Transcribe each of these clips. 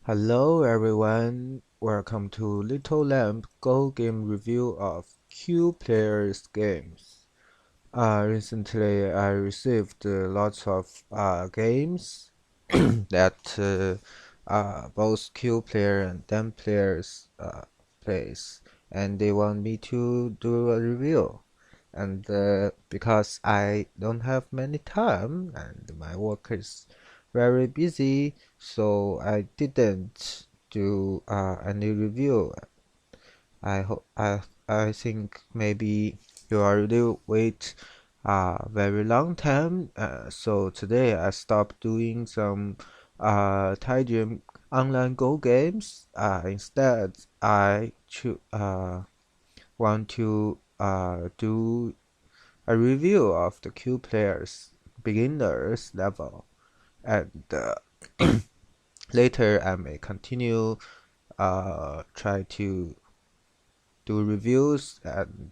Hello everyone, welcome to Littlelamb Go Game Review of Q Players games. Recently I received lots of games that both Q player and them players plays, and they want me to do a review. And because I don't have many time and my work is very busy, so I didn't do any review. I think maybe you already wait a very long time. So today I stopped doing some Taijian online Go games. Instead, I want to do a review of the Q players beginners level, and later I may continue try to do reviews, and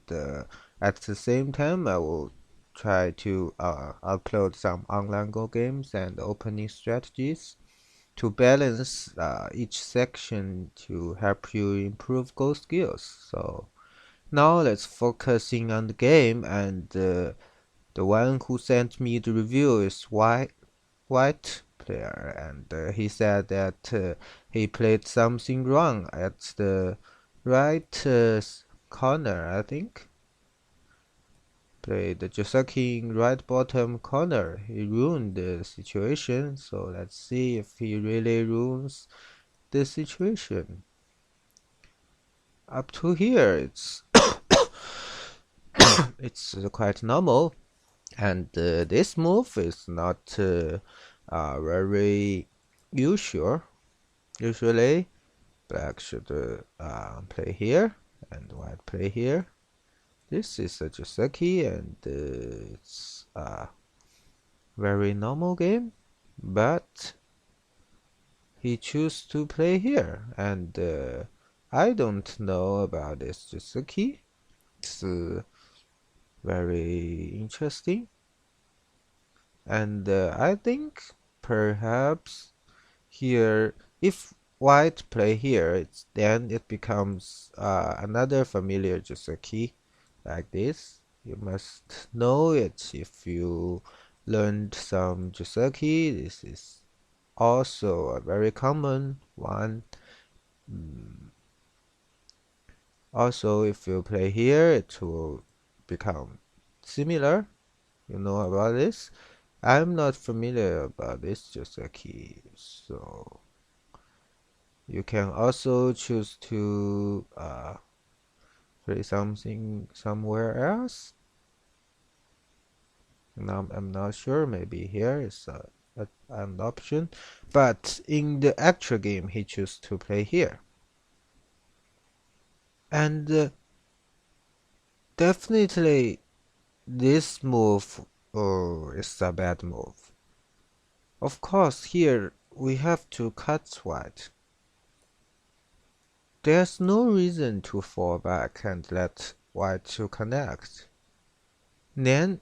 at the same time I will try to upload some online Go games and opening strategies to balance each section to help you improve Go skills. So now let's focusing on the game, and the one who sent me the review is White player, and he said that he played something wrong at the right corner, I think. Played the Joseki in right bottom corner. He ruined the situation, so let's see if he really ruins the situation. Up to here, it's quite normal, and this move is not very usual. Usually, black should play here, and white play here. This is a Joseki, and it's a very normal game, but he chose to play here, and I don't know about this Joseki. It's very interesting, and I think perhaps here, if white play here, then it becomes another familiar Joseki like this. You must know it if you learned some Joseki. This is also a very common one. Also, if you play here, it will become similar. You know about this? I'm not familiar about this Joseki, so you can also choose to play something somewhere else. Now, I'm not sure, maybe here is an option, but in the actual game he chose to play here. And definitely this move is a bad move. Of course, here we have to cut white. There's no reason to fall back and let white to connect. Then,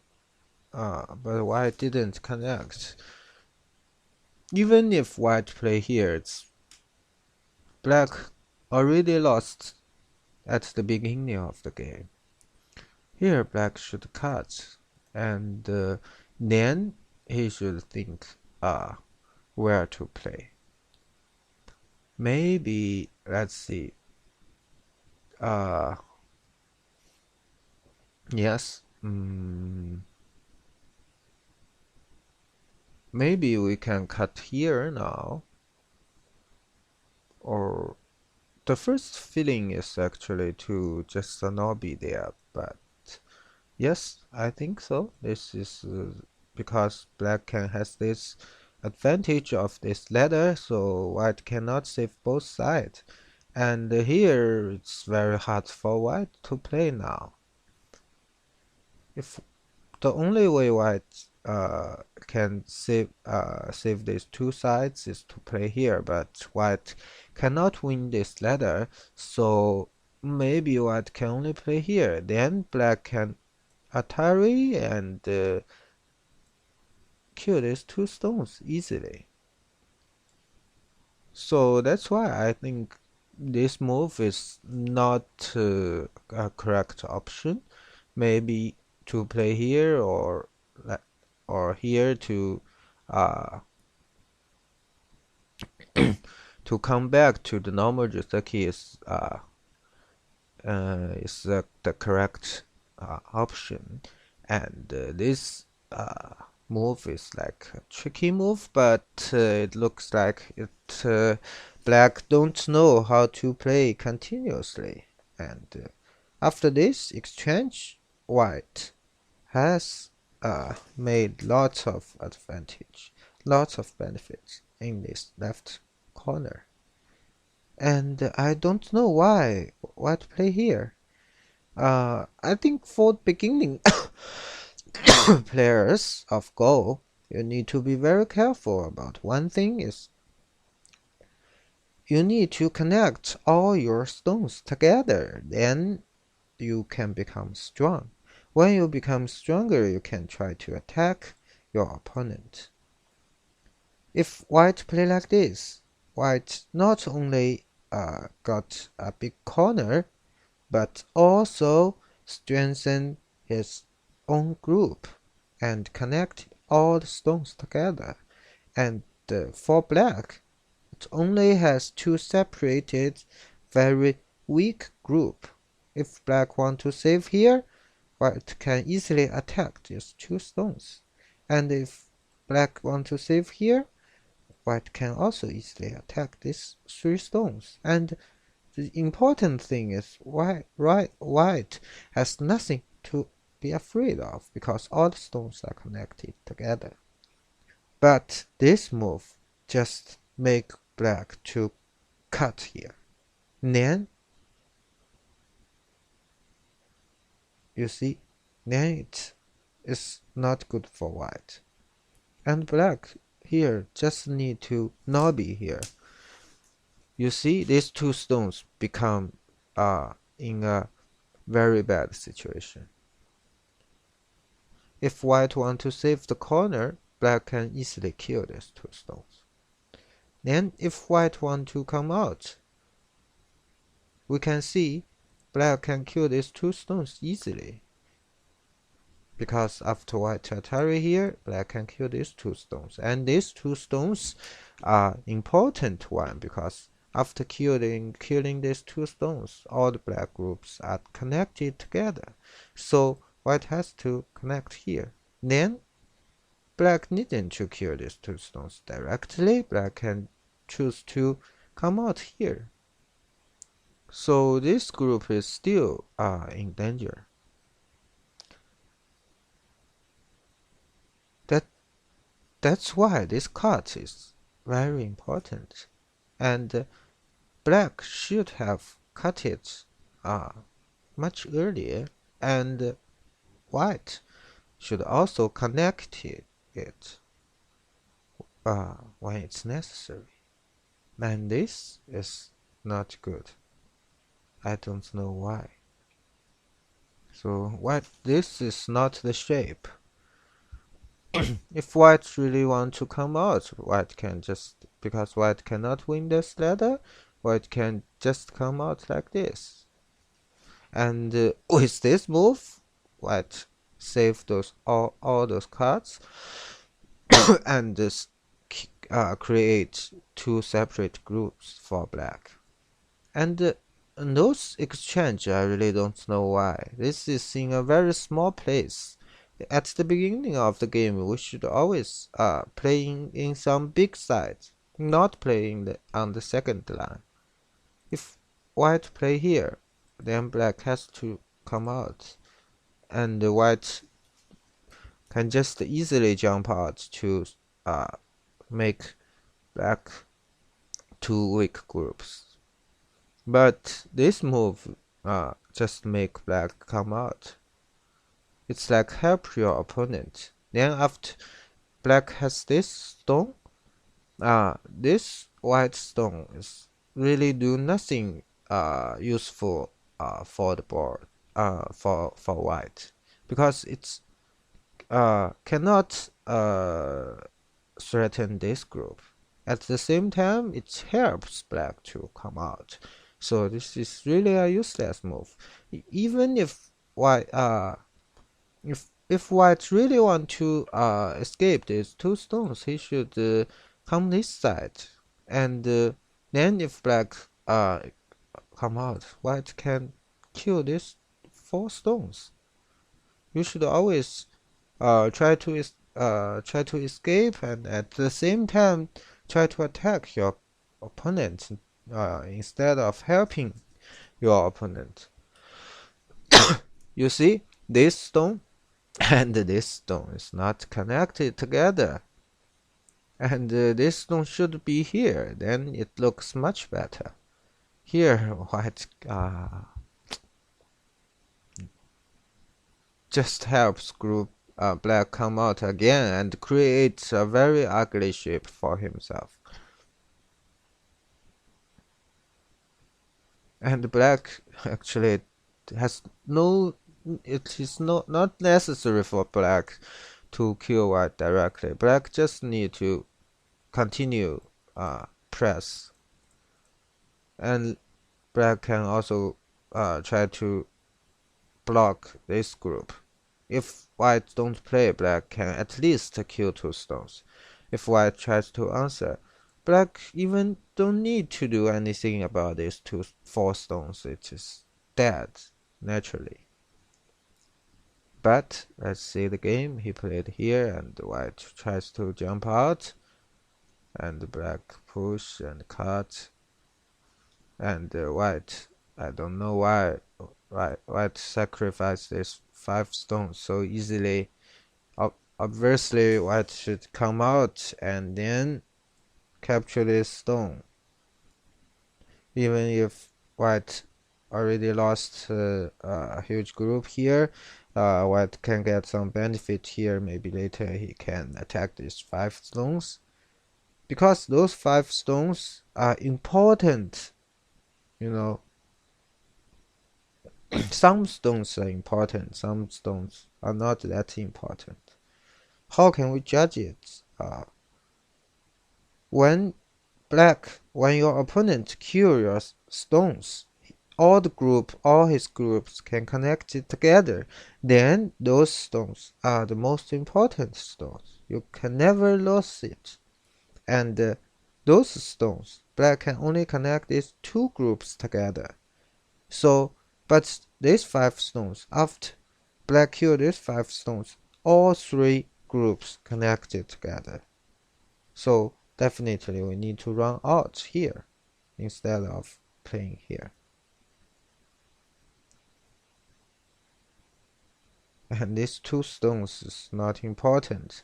but white didn't connect. Even if white play here, it's black already lost at the beginning of the game. Here black should cut, and then he should think where to play. Maybe, let's see. Yes. Maybe we can cut here now. Or the first feeling is actually to just not be there, but yes, I think so. This is because black can has this advantage of this ladder, so white cannot save both sides. And here it's very hard for white to play now. If the only way white can save these two sides is to play here, but white cannot win this ladder, so maybe white can only play here. Then black can Atari and kill these two stones easily. So that's why I think this move is not a correct option. Maybe to play here le- or here uh to come back to the normal Joseki is the correct option. And this move is like a tricky move, but it looks like black don't know how to play continuously. And after this exchange, white has made lots of advantage, lots of benefits in this left corner. And I don't know why white play here. I think for beginning players of Go, you need to be very careful about one thing is you need to connect all your stones together. Then you can become strong. When you become stronger, you can try to attack your opponent. If white play like this, white not only got a big corner, but also strengthen his own group and connect all the stones together. And for black, it only has two separated, very weak group. If black want to save here, white can easily attack these two stones. And if black want to save here, white can also easily attack these three stones. And the important thing is white has nothing to be afraid of because all the stones are connected together. But this move just make black to cut here. Then you see, then it is not good for white. And black here just need to not be here. You see, these two stones become in a very bad situation. If white want to save the corner, black can easily kill these two stones. Then if white want to come out, we can see black can kill these two stones easily. Because after white territory here, black can kill these two stones. And these two stones are important one because after killing these two stones, all the black groups are connected together. So white has to connect here. Then black needn't to kill these two stones directly. Black can choose to come out here. So this group is still in danger. That's why this cut is very important. And black should have cut it much earlier. And white should also connect it when it's necessary. And this is not good. I don't know why. So white, this is not the shape. If white really want to come out, white can just, because white cannot win this ladder, white can just come out like this. And with this move, white save all those cards and just create two separate groups for black. And those exchange, I really don't know why. This is in a very small place. At the beginning of the game, we should always playing in some big sides, not playing on the second line. If white play here, then black has to come out, and white can just easily jump out to make black two weak groups. But this move just make black come out. It's like help your opponent. Then after black has this stone, this white stone is really do nothing useful for the board for white because it's cannot threaten this group. at the same time, it helps black to come out. So this is really a useless move. Even if white if white really want to escape these two stones, he should come this side, and then if black come out, white can kill these four stones. You should always try to escape, and at the same time try to attack your opponent instead of helping your opponent. You see, this stone and this stone is not connected together, and this stone should be here. Then it looks much better. Here, white just helps group black come out again and creates a very ugly shape for himself. And black actually has no, it is not necessary for black to kill white directly. Black just need to continue press, and black can also try to block this group. If white don't play, black can at least kill two stones. If white tries to answer, black even don't need to do anything about these four stones. It is dead naturally. But let's see the game. He played here, and white tries to jump out, and black push and cut, and white, I don't know why white sacrificed these 5 stones so easily. Obviously, white should come out and then capture this stone. Even if white already lost a huge group here, white can get some benefit here. Maybe later he can attack these 5 stones, because those 5 stones are important. You know, some stones are important, some stones are not that important. How can we judge it? When your opponent kills your stones, all his groups can connect it together. Then those stones are the most important stones. You can never lose it. And those stones, black can only connect these 2 groups together. So, but these 5 stones, after black killed these 5 stones, all 3 groups connected together. So definitely we need to run out here instead of playing here. And these 2 stones is not important,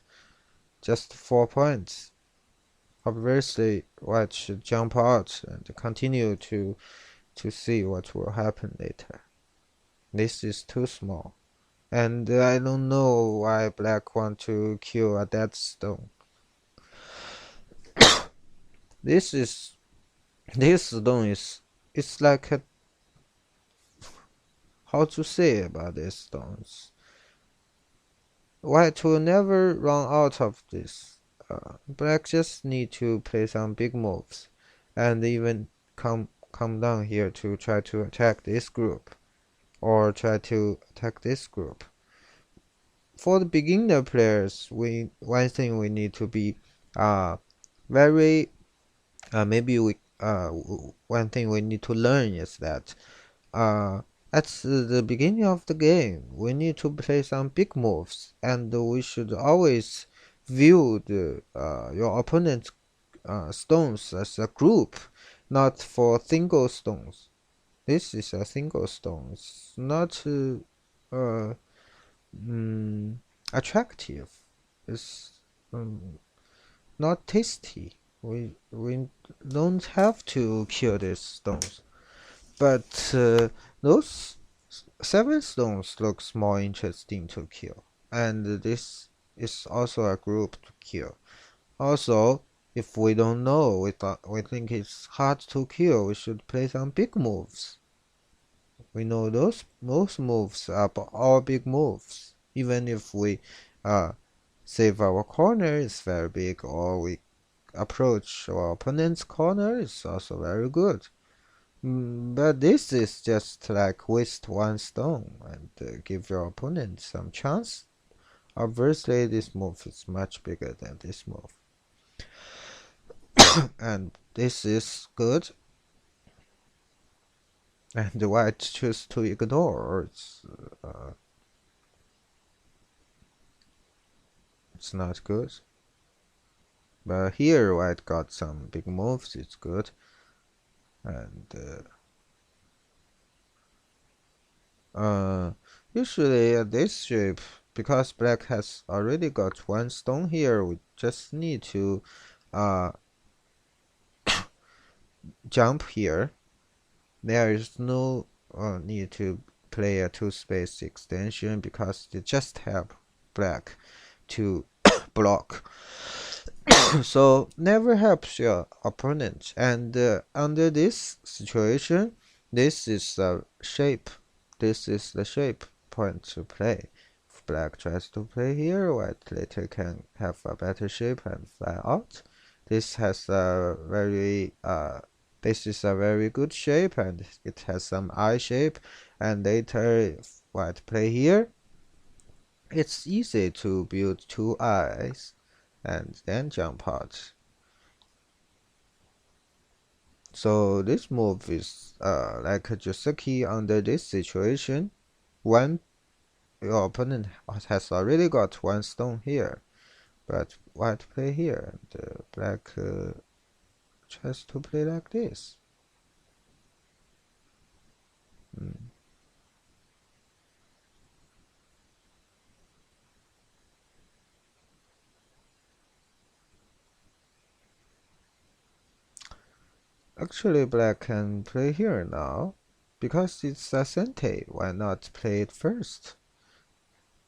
just 4 points. Obviously, white should jump out and continue to see what will happen later. This is too small, and I don't know why black want to kill a dead stone. This stone is, it's like a, how to say about these stones. White will never run out of this. Black just need to play some big moves, and even come down here to try to attack this group, or try to attack this group. For the beginner players, one thing we need to be very maybe one thing we need to learn is that at the beginning of the game we need to play some big moves, and we should always view your opponent's stones as a group, not for single stones. This is a single stone. It's not attractive. It's not tasty. We don't have to kill these stones, but those 7 stones looks more interesting to kill, and this is also a group to kill. Also, if we don't know, we think it's hard to kill, we should play some big moves. We know most moves are all big moves. Even if we save our corner is very big, or we approach our opponent's corner is also very good. But this is just like waste one stone and give your opponent some chance. Obviously, this move is much bigger than this move. And this is good. And the white choose to ignore. It's not good. But here white got some big moves. It's good. And usually this shape, because black has already got one stone here, we just need to jump here. There is no need to play a two-space extension because you just have black to block. So never helps your opponent. And under this situation, this is the shape. This is the shape point to play. If black tries to play here, white later can have a better shape and fly out. This has a very this is a very good shape, and it has some eye shape. And later, if white play here, it's easy to build two eyes and then jump out. So this move is like a Joseki under this situation. When your opponent has already got one stone here, but white play here, and black tries to play like this. Actually, black can play here now, because it's a sente. Why not play it first?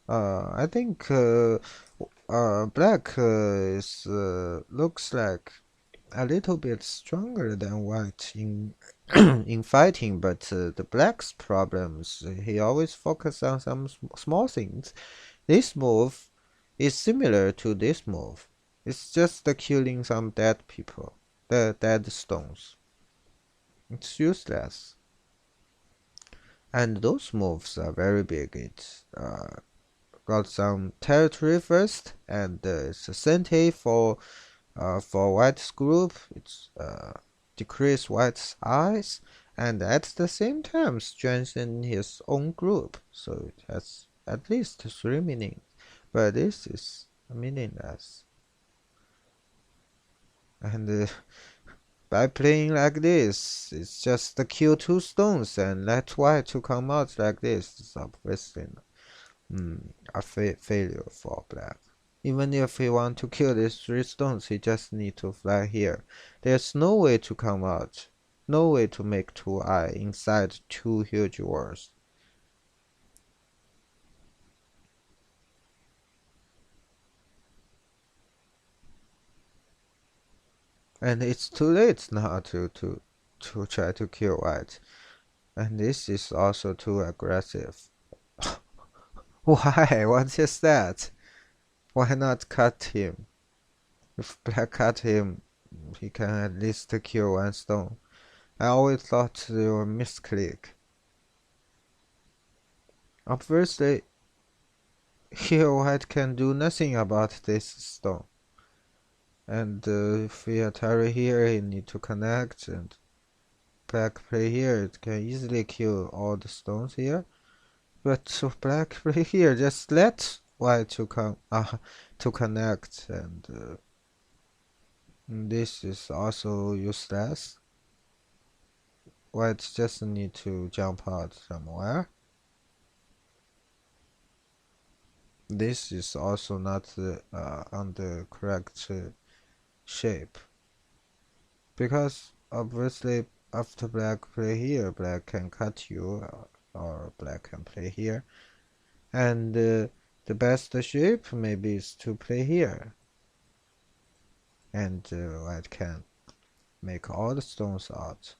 I think black is looks like a little bit stronger than white in in fighting, but the black's problems, he always focus on some small things. This move is similar to this move. It's just killing some dead people, the dead stones. It's useless. And those moves are very big. It's got some territory first, and it's a sente for white's group. It's decrease white's eyes, and at the same time strengthen his own group. So it has at least three meanings, but this is meaningless. And by playing like this, it's just to kill two stones and let white to come out like this. It's obviously a failure for black. Even if he want to kill these three stones, he just need to fly here. There's no way to come out. No way to make two eye inside two huge walls. And it's too late now to try to kill white. And this is also too aggressive. Why? What is that? Why not cut him? If black cut him, he can at least kill one stone. I always thought they were misclick. Obviously, here white can do nothing about this stone. And if we Atari here, he need to connect, and black play here, it can easily kill all the stones here. But if black play here, just let white to come to connect, and this is also useless. White just need to jump out somewhere. This is also not on the correct shape, because obviously after black play here, black can cut you, or black can play here, and the best shape maybe is to play here, and white can make all the stones out.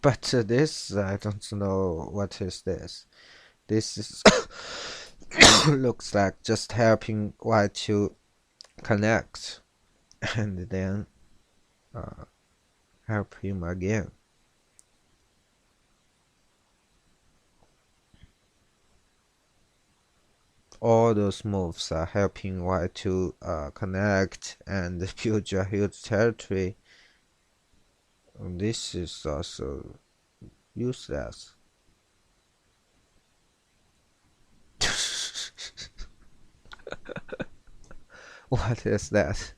But this, I don't know what is this. This is looks like just helping white to connect and then help him again. All those moves are helping white to connect and build a huge territory. This is also useless. What is that?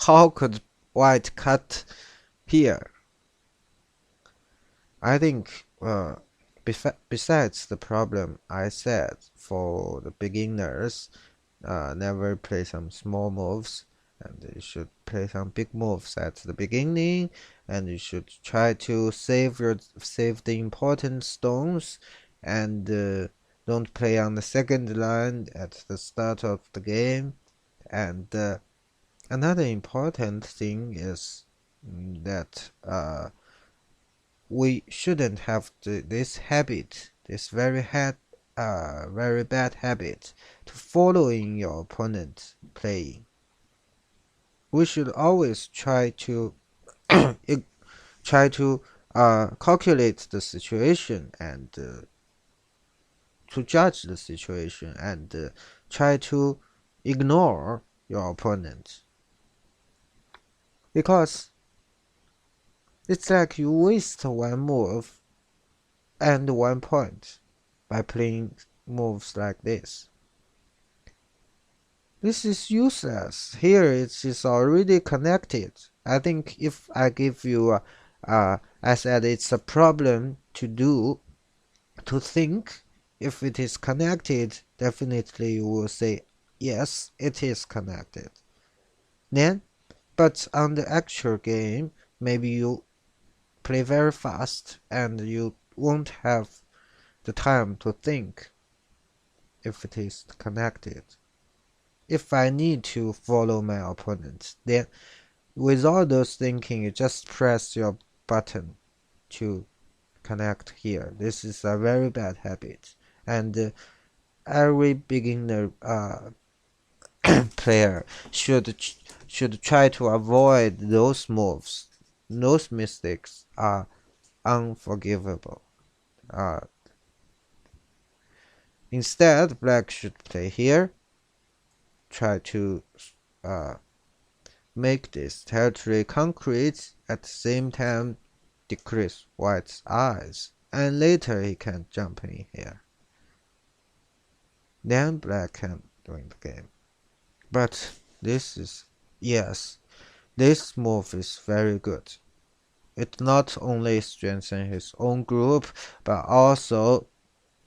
How could white cut here? I think besides the problem I said for the beginners, never play some small moves, and you should play some big moves at the beginning, and you should try to save the important stones, and don't play on the second line at the start of the game. And another important thing is that we shouldn't have this habit, this very bad habit, to following your opponent playing. We should always try to calculate the situation and to judge the situation and try to ignore your opponent, because it's like you waste one move and 1 point by playing moves like this. This is useless. Here it is already connected. I think if I give you, I said it's a problem to think. If it is connected, definitely you will say, yes, it is connected. Then, but on the actual game, maybe you play very fast and you won't have the time to think if it is connected. If I need to follow my opponent, then with all those thinking, you just press your button to connect here. This is a very bad habit, and every beginner player should try to avoid those moves. Those mistakes are unforgivable. Instead, black should play here, try to make this territory concrete, at the same time decrease white's eyes, and later he can jump in here. Then black can win the game. But yes, this move is very good. It not only strengthens his own group, but also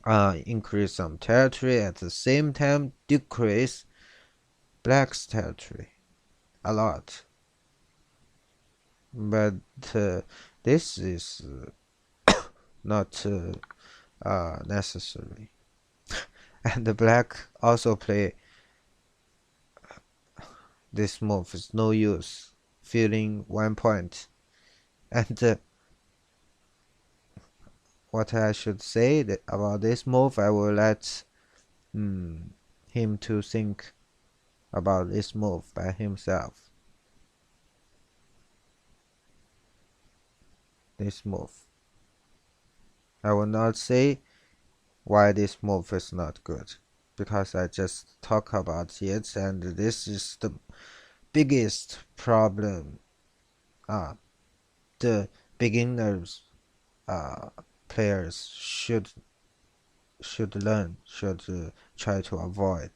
increase some territory, at the same time decrease black's territory a lot. But this is not necessary. And the black also play this move is no use, feeling 1 point. And what I should say about this move, I will let him to think about this move by himself. This move. I will not say why this move is not good, because I just talk about it, and this is the biggest problem the beginners players should learn, should try to avoid.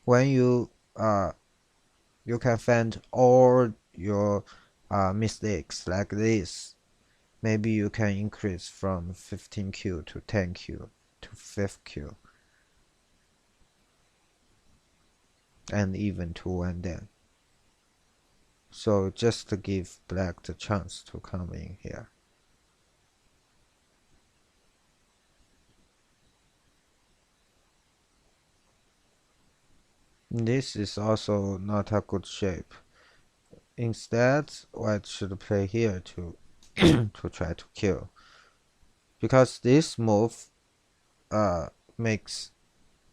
When you can find all your mistakes like this, maybe you can increase from 15Q to 10Q to 5Q, and even to 1 then. So just to give black the chance to come in here. This is also not a good shape. Instead, white should play here to to try to kill, because this move makes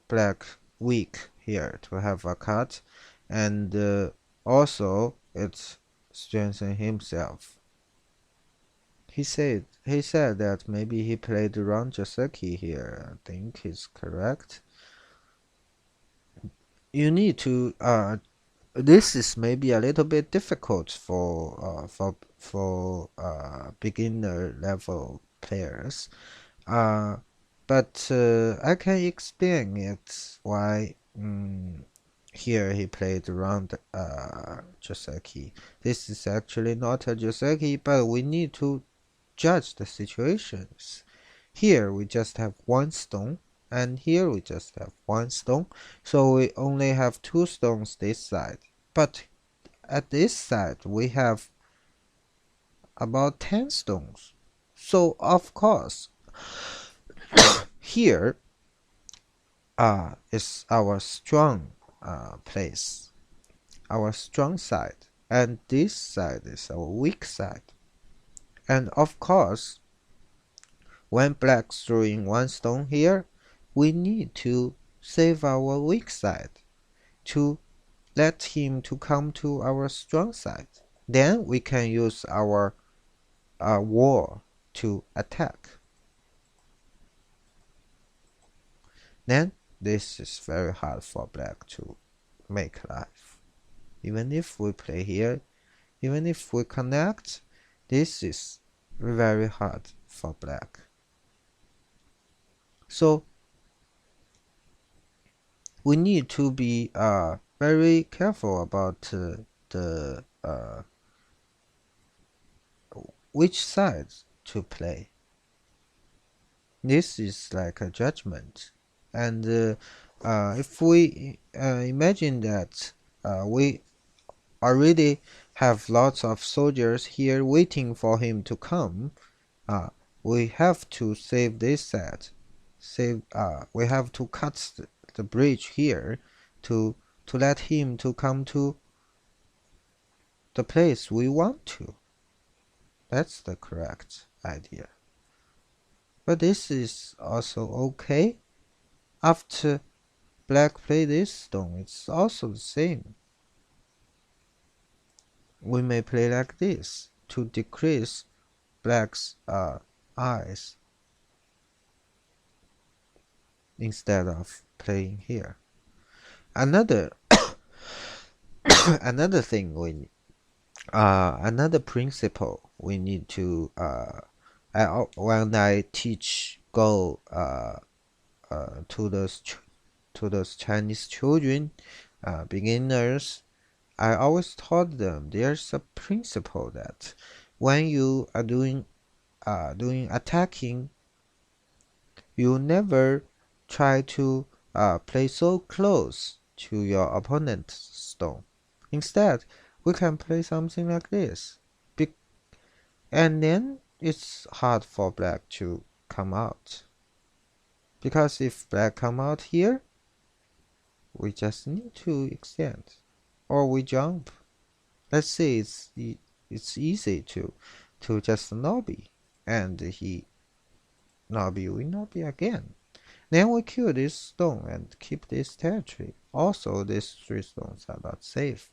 black weak here to have a cut, and also it strengthen himself. He said that maybe he played wrong Joseki here. I think he's correct. You need to this is maybe a little bit difficult for beginner level players. Uh, but I can explain it why here he played around Joseki. This is actually not a Joseki, but we need to judge the situations. Here we just have one stone, and here we just have one stone, so we only have two stones this side. But at this side we have about 10 stones. So of course here is our strong place, our strong side, and this side is our weak side. And of course, when black's throwing one stone here, we need to save our weak side to let him to come to our strong side. Then we can use our wall to attack. Then this is very hard for black to make life. Even if we play here, even if we connect, this is very hard for black. So we need to be very careful about the which side to play. This is like a judgment, and if we imagine that we already have lots of soldiers here waiting for him to come, we have to save this set. We have to cut the bridge here to let him to come to the place we want to. That's the correct idea. But this is also okay. After black play this stone, it's also the same. We may play like this to decrease black's eyes instead of playing here. Another another thing another principle we need to when I teach Go to those Chinese children, beginners, I always taught them there's a principle that when you are doing attacking, you never try to play so close to your opponent's stone. Instead, we can play something like this. And then it's hard for black to come out. Because if black come out here, we just need to extend. Or we jump. Let's say it's easy to just nobby. And he nobby, we nobby again. Then we kill this stone and keep this territory. Also, these 3 stones are not safe.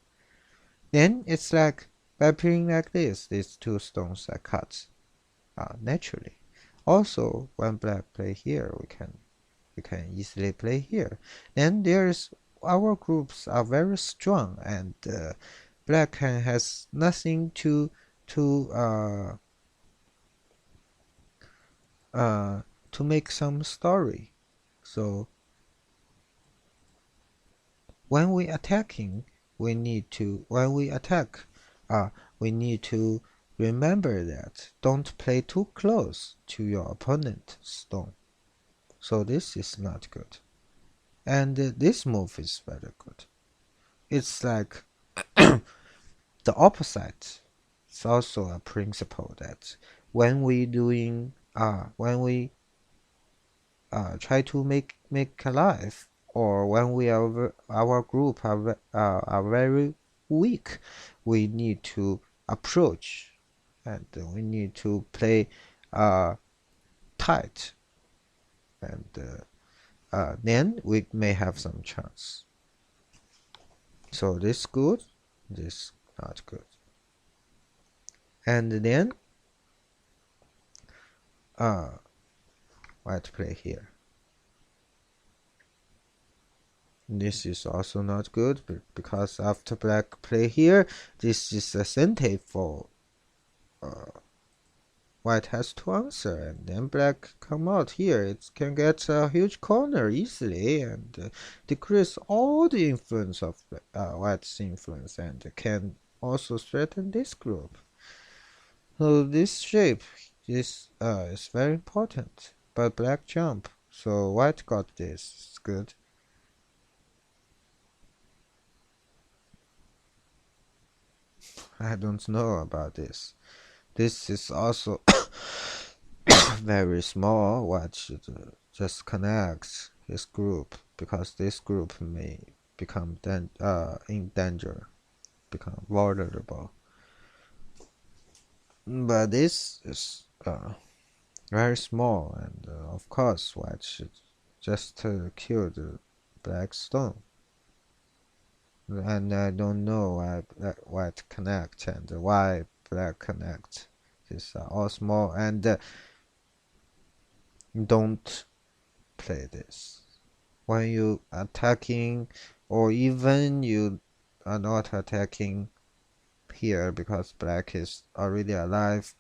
Then it's like by playing like this, these 2 stones are cut naturally. Also, when black play here, we can easily play here. Then there's our groups are very strong, and black has nothing to make some story. So when we attacking, when we attack, we need to remember that don't play too close to your opponent's stone. So this is not good. And this move is very good. It's like the opposite. It's also a principle that when we try to make alive, or when our group are very weak, we need to approach, and we need to play tight, and then we may have some chance. So this good, this not good. And then white play here. This is also not good because after black play here, this is a incentive for white has to answer, and then black come out here. It can get a huge corner easily and decrease all the influence of white's influence, and can also threaten this group. So this shape is very important, but black jump. So white got this. It's good. I don't know about this. This is also very small. White should just connect his group because this group may become in danger, become vulnerable. But this is very small, and of course, white should just kill the black stone. And I don't know why white connect and why black connect. These are all small, and don't play this when you attacking, or even you are not attacking here because black is already alive.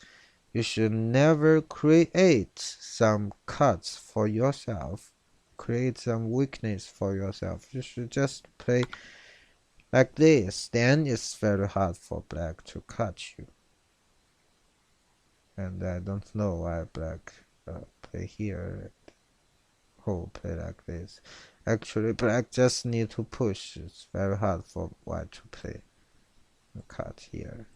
You should never create some cuts for yourself, create some weakness for yourself. You should just play like this. Then it's very hard for black to cut you. And I don't know why black play here, whole play like this. Actually, black just need to push. It's very hard for white to play a cut here.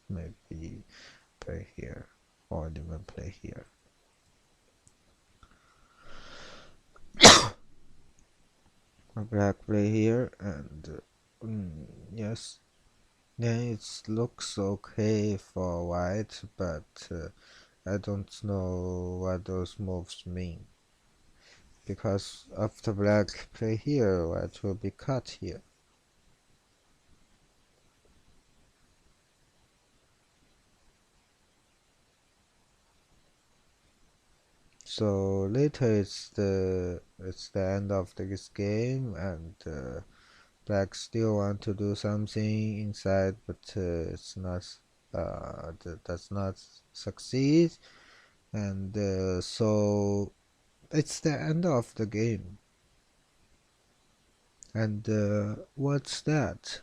Maybe play here, or even play here. Black play here, and yes, then it looks okay for white, but I don't know what those moves mean. Because after black play here, white will be cut here. So later it's the end of this game, and black still want to do something inside, but it's not does not succeed, and so it's the end of the game. And what's that?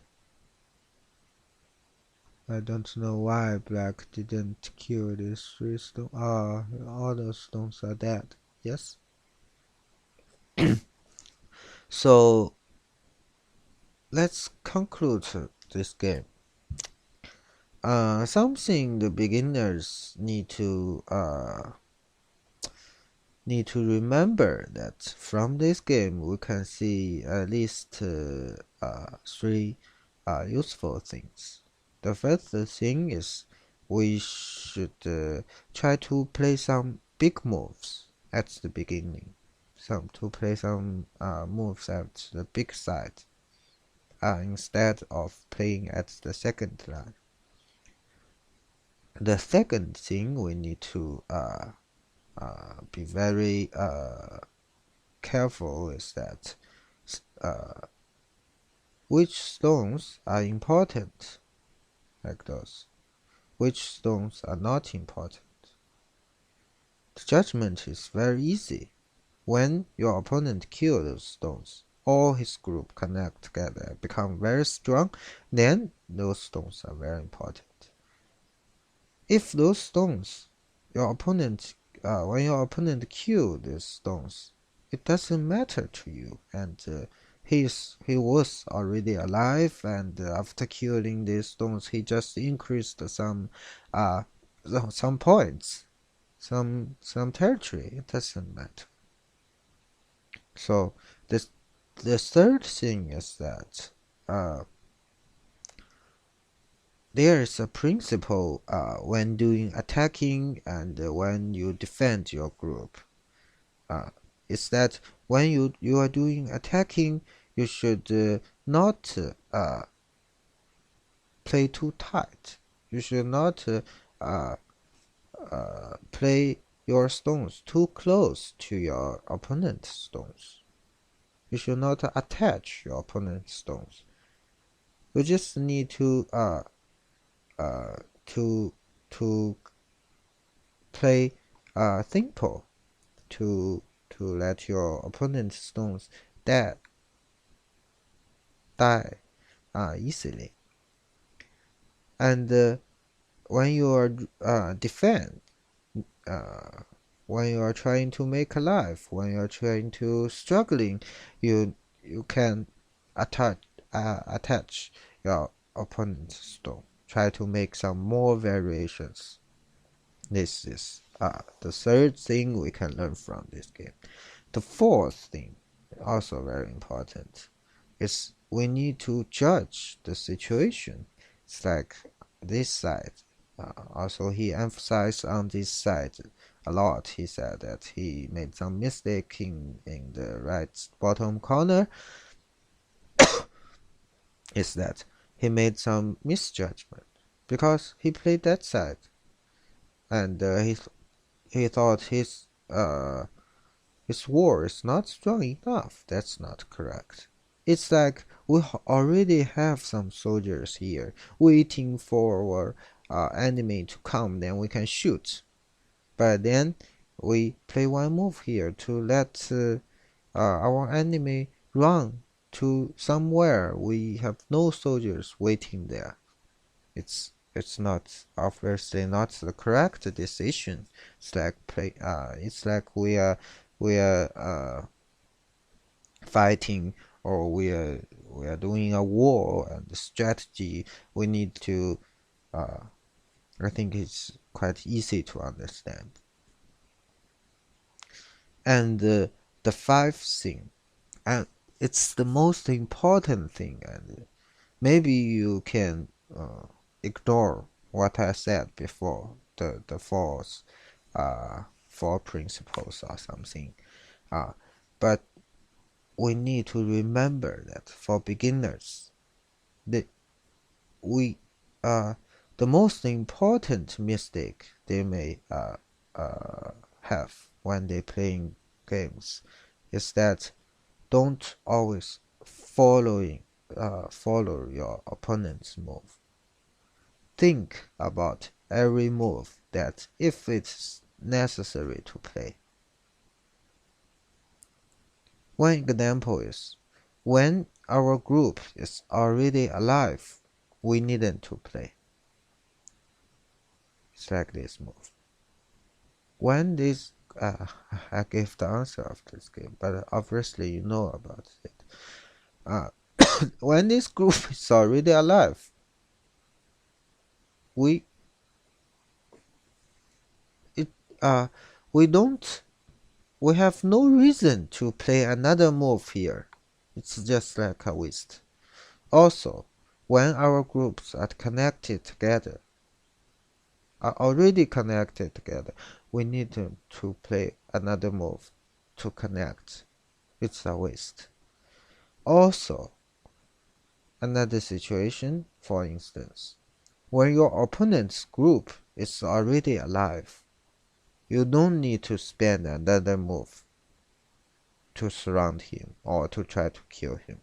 I don't know why black didn't kill these 3 stones. All those stones are dead. Yes. So let's conclude this game. Something the beginners need to remember that from this game we can see at least 3 useful things. The first thing is we should try to play some big moves at the beginning. To play some moves at the big side instead of playing at the second line. The second thing we need to be very careful is that which stones are important, like those, which stones are not important. The judgment is very easy. When your opponent kills those stones, all his group connect together, become very strong, then those stones are very important. If those stones, your opponent, when your opponent kills these stones, it doesn't matter to you, and he was already alive, and after killing these stones, he just increased some points, some territory. It doesn't matter. So the third thing is that there is a principle when doing attacking and when you defend your group. Is that when you are doing attacking, you should not play too tight. You should not uh, play your stones too close to your opponent's stones. You should not attach your opponent's stones. You just need to uh, to to play simple to let your opponent's stones die easily. And when you are defend, uh, when you are trying to make a life, when you are trying to struggling, you can attach your opponent's stone. Try to make some more variations. This is the third thing we can learn from this game. The fourth thing, also very important, is we need to judge the situation. It's like this side. Also, he emphasized on this side a lot. He said that he made some mistake in the right bottom corner. Is that he made some misjudgment because he played that side, and he thought his war is not strong enough. That's not correct. It's like we already have some soldiers here waiting for our enemy to come, then we can shoot. But then we play one move here to let our enemy run to somewhere. We have no soldiers waiting there. It's not obviously not the correct decision. It's like it's like we are fighting, or we are doing a war, and the strategy we need to I think it's quite easy to understand. And the fifth thing, and it's the most important thing, and maybe you can ignore what I said before, the four principles or something. But we need to remember that for beginners, the we the most important mistake they may have when they playing games is that don't always follow your opponent's move. Think about every move that if it's necessary to play. One example is when our group is already alive, we needn't to play. It's like this move. When this I gave the answer of this game, but obviously you know about it. When this group is already alive, we it we don't we have no reason to play another move here. It's just like a waste. Also, when our groups are connected together, are already connected together, we need to play another move to connect. It's a waste. Also, another situation, for instance, when your opponent's group is already alive, you don't need to spend another move to surround him or to try to kill him.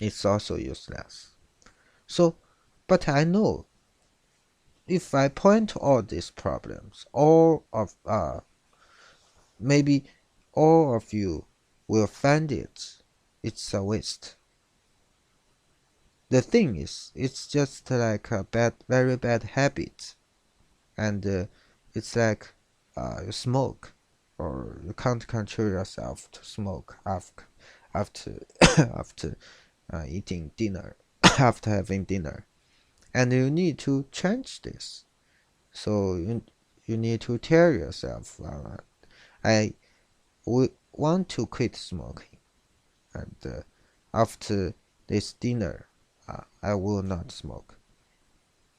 It's also useless. So, but I know if I point out these problems, maybe all of you will find it's a waste. The thing is, it's just like a very bad habit, and it's like you smoke, or you can't control yourself to smoke after after eating dinner, after having dinner, and you need to change this. So you need to tell yourself, I want to quit smoking, and after this dinner, I will not smoke.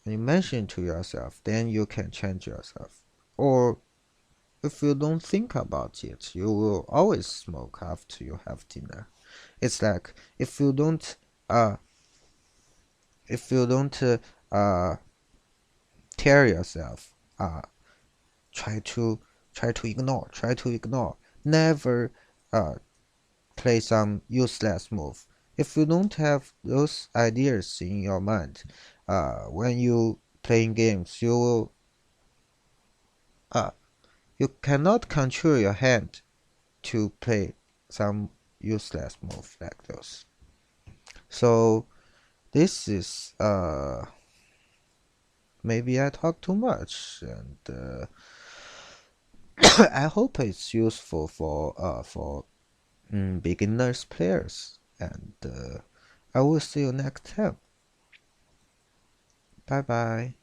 And you mention to yourself, then you can change yourself. Or if you don't think about it, you will always smoke after you have dinner. It's like uh if you don't uh tear yourself, try to try to ignore. Never uh play some useless move. If you don't have those ideas in your mind, when you playing games, uh you cannot control your hand to play some useless move like those. So this is maybe I talk too much, and I hope it's useful for beginners players. And I will see you next time. Bye bye.